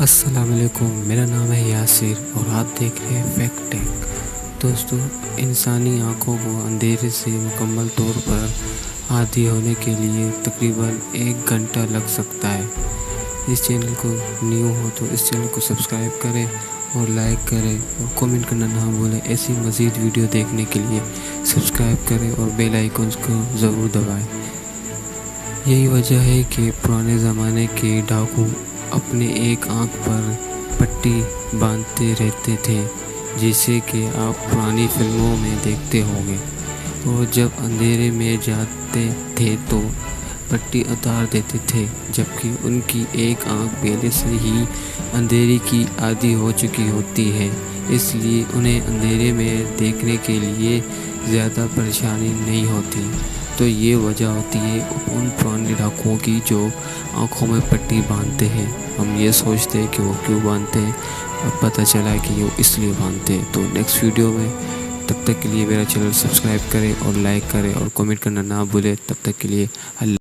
السلام علیکم، میرا نام ہے یاسر اور آپ دیکھ رہے ہیں فیکٹ ٹیک۔ دوستو، انسانی آنکھوں کو اندھیرے سے مکمل طور پر عادی ہونے کے لیے تقریباً 1 گھنٹہ لگ سکتا ہے۔ اس چینل کو نیو ہو تو اس چینل کو سبسکرائب کریں اور لائک کریں اور کومنٹ کرنا نہ بھولیں۔ ایسی مزید ویڈیو دیکھنے کے لیے سبسکرائب کریں اور بیل آئیکنز کو ضرور دبائیں۔ یہی وجہ ہے کہ پرانے زمانے کے ڈاکو اپنے ایک آنکھ پر پٹی باندھتے رہتے تھے، جیسے کہ آپ پرانی فلموں میں دیکھتے ہوں گے، اور جب اندھیرے میں جاتے تھے تو پٹی اتار دیتے تھے، جبکہ ان کی ایک آنکھ پہلے سے ہی اندھیرے کی عادی ہو چکی ہوتی ہے، اس لیے انہیں اندھیرے میں دیکھنے کے لیے زیادہ پریشانی نہیں ہوتی۔ تو یہ وجہ ہوتی ہے ان پرانے ڈاکوؤں کی جو آنکھوں میں پٹی باندھتے ہیں۔ ہم یہ سوچتے ہیں کہ وہ کیوں باندھتے ہیں، اب پتہ چلا کہ وہ اس لیے باندھتے ہیں۔ تو نیکسٹ ویڈیو میں، تب تک کے لیے میرا چینل سبسکرائب کریں اور لائک کریں اور کومنٹ کرنا نہ بھولیں۔ تب تک کے لیے اللہ